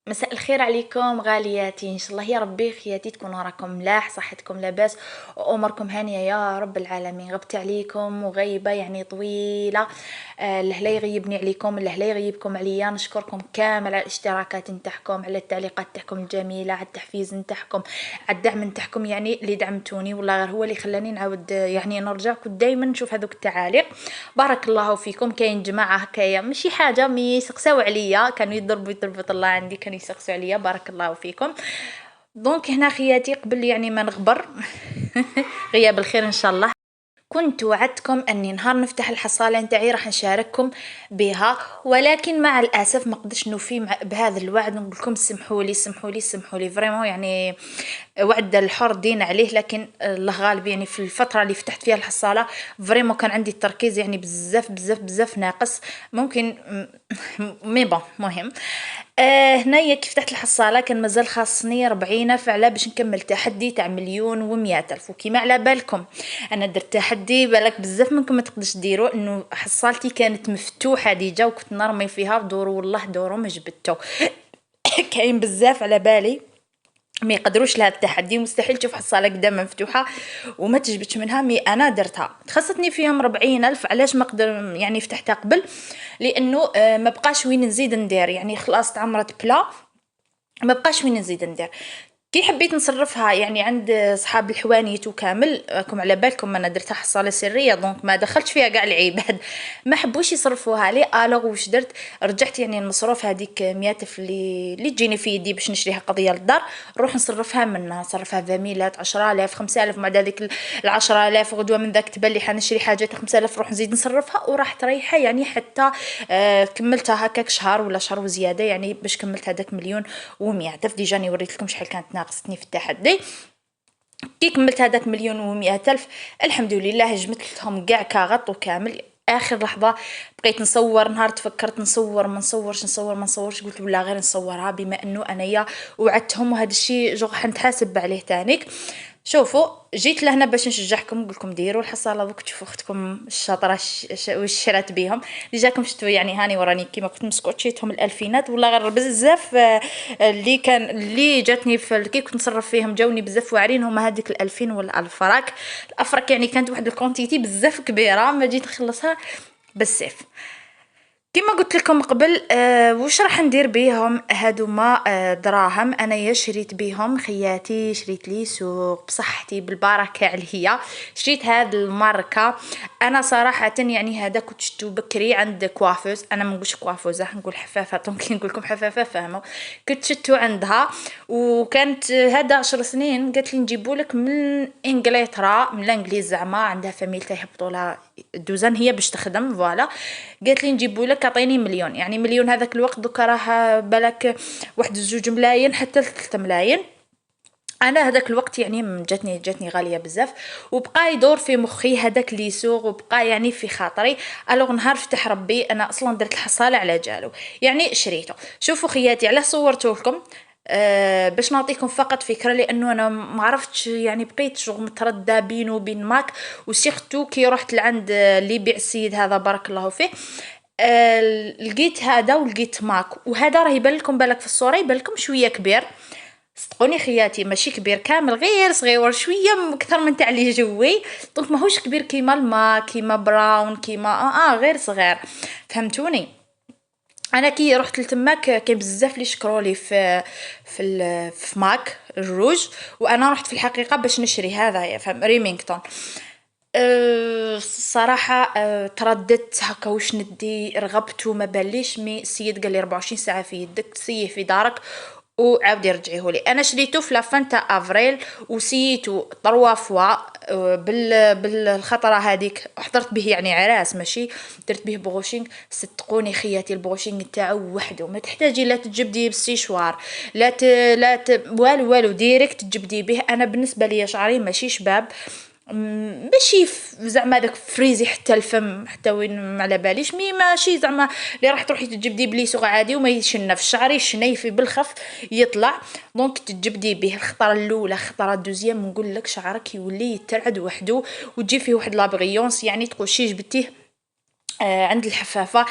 مساء الخير عليكم غالياتي، ان شاء الله يا ربي خياتي تكونوا راكم ملاح، صحتكم لاباس واموركم هانيه يا رب العالمين. غبت عليكم وغيبه يعني طويله. الله لا يغيبني عليكم، الله لا يغيبكم عليا. نشكركم كامل على الاشتراكات نتاعكم، على التعليقات تاعكم الجميله، على التحفيز نتاعكم، على الدعم نتاعكم يعني اللي دعمتوني، والله غير هو اللي خلاني نعاود يعني نرجع كنت دائما نشوف هذوك التعاليق. بارك الله فيكم. كاين جماعه هكايا ماشي حاجه مي يسقساو عليا، كانوا يضربوا الله عندي، كانوا يسقسوا عليا. بارك الله فيكم. دونك هنا خياتي قبل يعني ما نغبر غياب الخير ان شاء الله. كنت وعدتكم اني نهار نفتح الحصاله نتاعي راح نشارككم بها، ولكن مع الاسف ما قدرتش نوفي بهذا الوعد. نقول لكم سمحوا لي فريمون يعني وعد الحر دين عليه، لكن الله غالب يعني في الفتره اللي فتحت فيها الحصاله فريمون كان عندي التركيز يعني بزاف ناقص. ممكن مي بون مهم. هنايا كيف فتحت الحصاله كان مازال خاصني 40 فعلا باش نكمل تحدي تاع 1,100,000. وكيما على بالكم انا درت تحدي بالك بزاف منكم ما تقدرش ديروا، انه حصالتي كانت مفتوحه ديجا وكنت نرمي فيها دوروا والله دوروا ما جبدتو. كاين بزاف على بالي ما يقدروش لهذا التحدي، مستحيل تشوف حصاله قدام مفتوحه وما تجبدش منها. مي انا درتها خاصتني فيهم 40,000. علاش ما قدر يعني فتحتها قبل؟ لانه ما بقاش وين نزيد ندير، يعني خلاص تعمرت بلا، ما بقاش وين نزيد ندير. كي حبيت نصرفها يعني عند صحاب الحوانيت وكامل، راكم على بالكم انا درتها حصاله سريه دونك ما دخلتش فيها كاع العباد ما حبوش يصرفوها لي. الوغ واش درت؟ رجعت يعني المصروف هذيك 100 اللي تجيني في يدي باش نشريها قضيه للدار، نروح نصرفها منها، نصرفها فاميلات 10,000 5,000 مع ذلك 10,000 غدوه من ذاك تبان لي حنشري حاجات 5,000 نروح نزيد نصرفها وراح تريحها يعني حتى كملتها هكاك شهر ولا شهر وزياده، يعني باش كملت هذاك 1,100,000. ديجا راني وريت لكم شحال كانت ناقصتني في التحدي. كي كملت هذاك 1,100,000 الحمد لله جمعتهم كاع كاغط وكامل. اخر لحظه بقيت نصور، نهار تفكرت نصور ما نصورش قلت بلا غير نصورها بما انه انايا وعدتهم، وهذا الشيء جو حنتحاسب عليه تانيك. شوفوا جيت لهنا باش نشجعكم، نقول لكم ديروا الحصاله دوك تشوفوا اختكم الشاطره واش شرات بيهم. اللي جاكم شفتوا يعني هاني وراني كيما كنت مسكوتشيتهم الالفينات والله غير بزاف. اللي جاتني في كي كنت نصرف فيهم جاوني بزاف واعرين هما هذيك الالفين ولا الافراك يعني كانت واحد الكونتيتي بزاف كبيره ما جيت نخلصها بالسيف. كما قلت لكم قبل واش راح ندير بيهم هادوما دراهم انايا شريت بيهم خياتي، شريت لي سوق بصحتي بالبركه عليا. شريت هاد الماركه انا صراحه يعني هذا كنت شفتو بكري عند كوافوز، انا ما نقولش كوافوزه نقول حفافه دونك نقول لكم حفافه فاهموا. كنت شفتو عندها وكانت هذا 10 سنين قالت لي نجيبوا لك من انجلترا من الانجليز زعما عندها فاميلتها يهبطوا لها دوزان هي باش تخدم فوالا. قالت لي نجيبوا لك عطيني مليون، يعني مليون هذاك الوقت دوكا راه بالك واحد 2 ملايين حتى 3 ملايين. انا هذاك الوقت يعني جاتني غاليه بزاف، وبقى يدور في مخي هذاك لي سوق وبقى يعني في خاطري. الوغ نهار فتح ربي انا اصلا درت الحصاله على جالو يعني شريته. شوفوا خياتي على صورته لكم باش نعطيكم فقط فكره، لانه انا ما عرفتش يعني بقيت شغل متردده بينه وبين ماك، وسيختو كي رحت لعند اللي يبيع السيد هذا بارك الله فيه. لقيت هذا ولقيت ماك، وهذا راه يبان لكم بالك في الصوره يبان لكم شويه كبير. صدقوني خياتي ماشي كبير كامل غير صغيور شويه اكثر من تاع لي جوي، دونك ماهوش كبير كيما الماك كيما براون كيما غير صغير. فهمتوني؟ انا كي رحت لتماك كاين بزاف لي شكرولي في ماك الروج، وانا رحت في الحقيقه باش نشري هذا فهم ريمينغتون. الصراحه ترددت هكا واش ندي، رغبت وما باليش. مي السيد قال لي 24 ساعه في يدك تسيه في دارك وعاود يرجعيه لي. انا شريته في لافان تاع افريل وسيتو 3 فوا بالخطره هذيك حضرت به يعني عراس ماشي درت به بروشينغ. صدقوني خياتي البروشينغ تاعو وحده ما تحتاجي لا تجبدي بالسيشوار والو ديريكت تجبدي به. انا بالنسبه لي شعري ماشي شباب ماشي زعما داك فريزي حتى الفم حتى وين ما على باليش، مي ماشي زعما اللي راح تروحي تجبدي بليسو عادي وما يشنف شعري شنيفي بالخف يطلع. دونك تجبدي به الخطره الاولى خطره دوزيام نقول لك شعرك يولي يترعد وحده وتجي فيه واحد لابغيونس يعني تقول شي جبتيه عند الحفافة.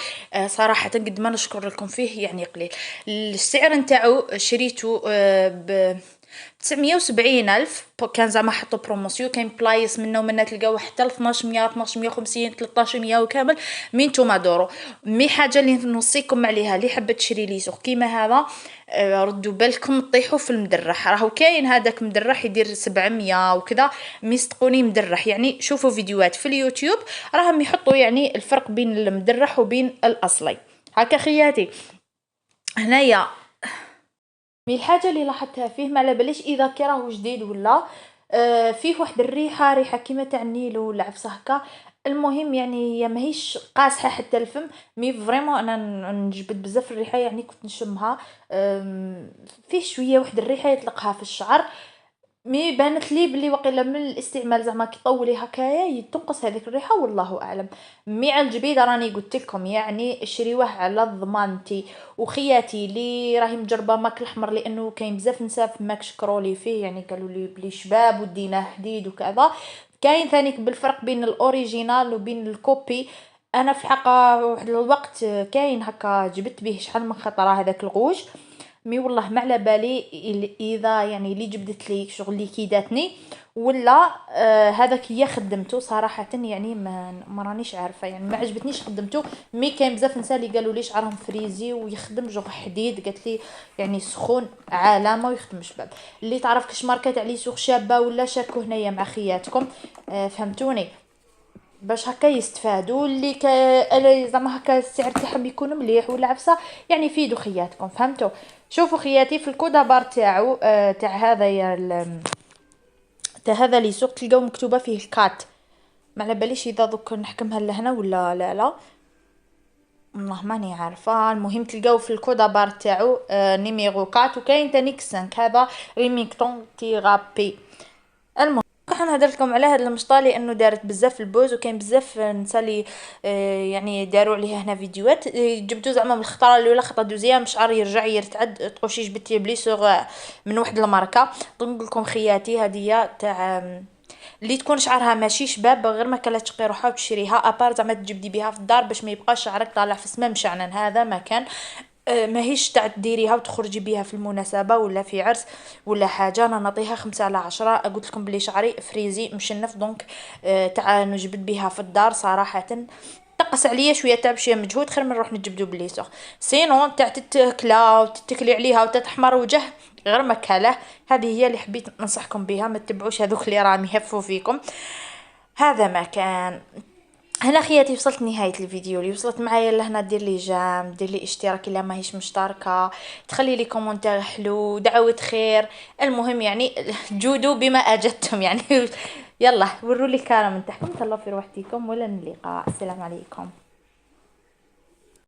صراحة قد ما نشكر لكم فيه يعني قليل. السعر نتاعو شريته ب 970 ألف، كان زعما حطوا بروموسيون. كاين بلايص منه ومنه تلقاو حتى ل 1200 1250 1300 وكامل من نتوما دورو. مي حاجه اللي نوصيكم عليها اللي حبت تشري لي سوق كيما هذا، ردوا بالكم طيحوا في المدرح. راهو كاين هذاك مدرح يدير 700 وكذا، ميصدقوني مدرح يعني. شوفوا فيديوهات في اليوتيوب راهم يحطوا يعني الفرق بين المدرح وبين الاصلي. هكا خياتي هنايا مي الحاجه اللي لاحظتها فيه، ما على باليش اذا كي راهو جديد ولا فيه واحد الريحه، ريحه كيما تاع النيل والعفسه هكا. المهم يعني هي ماهيش قاصحه حتى الفم، مي فريمون انا نجبد بزاف الريحه يعني كنت نشمها. فيه شويه واحد الريحه يطلقها في الشعر، مي بانت لي بلي وقيلا من الاستعمال زعما كي طولي هكايا يتنقص هذيك الريحه، والله اعلم. مي على الجبيده راني قلت لكم يعني شريوه على ضمانتي. وخياتي لي راهي مجربه ماك الاحمر، لانه كاين بزاف نساء ماك شكرولي فيه يعني قالوا لي بلي شباب وديناه حديد وكذا. كاين ثاني بالفرق بين الاوريجينال وبين الكوبي. انا في الحقيقه واحد الوقت كاين هكا جبت به شحال من خطره هذاك الغوج، مي والله ما على بالي اذا يعني اللي جبدت لي شغل اللي كيداتني ولا هذاك هي خدمته صراحه يعني ما رانيش عارفه يعني ما عجبتنيش خدمته. مي كاين بزاف نساء اللي قالوا لي شعرهم فريزي ويخدم جوغ حديد، قالت لي يعني سخون علامه ويخدم شباب. اللي تعرف كاش ماركه تاع لي سوق شابه ولا شاركوا هنايا مع خياتكم. فهمتوني باش هكا يستفادوا اللي زعما هكا السعر تاعهم يكون مليح ولا عفسه يعني يفيدوا خياتكم. فهمتوا؟ شوفوا خياتي في الكودا بار تاعو تاع هذا تاع هذا لي سوق تلقاو مكتوبه فيه الكات. ما على باليش اذا دوك نحكمها لهنا ولا لا والله ماني عارفه. المهم تلقاو في الكودا بار تاعو نيميرو 4 وكاين تاني 5 هذا ريميكتون تيرابي. المهم راح نهضر لكم على هذا المشطه لانه دارت بزاف البوز، وكاين بزاف نسا لي يعني داروا عليها هنا فيديوهات. جبتو زعما من الخطره الاولى خطره دوزيام شعر يرجع يرتعد تقولشي جبتي بلي سوغ من واحد الماركه. نقول لكم خياتي هديه تاع اللي تكون شعرها ماشي شباب غير ما كلا تشقي روحها وتشريها ابار زعما تجبدي بها في الدار باش ما يبقاش شعرك طالع في السماء مشعنن. هذا ما كان ماهيش تاع تديريها وتخرجي بها في المناسبة ولا في عرس ولا حاجة. انا نعطيها 5/10. قلت لكم بلي شعري فريزي مشنف دونك تاع نجبد بها في الدار صراحة تقص عليا شويه تعب شويه مجهود خير من نروح نجبدو بليسوغ. سينون تاع تتكلا وتتكلي عليها وتتحمر وجه غير مكاله. هذه هي اللي حبيت ننصحكم بها، ما تتبعوش هذوك اللي راهم يهفوا فيكم. هذا ما كان. هنا خياتي وصلت نهايه الفيديو. اللي وصلت معايا لهنا دير لي جام، دير لي اشتراك الا ماهيش مشتركه، تخلي لي كومونتير حلو، دعوه خير. المهم يعني جودوا بما اجدتم يعني. يلا وروا لي كرم من تحكم. تهلاو في روحتكم ولا نلقى. السلام عليكم.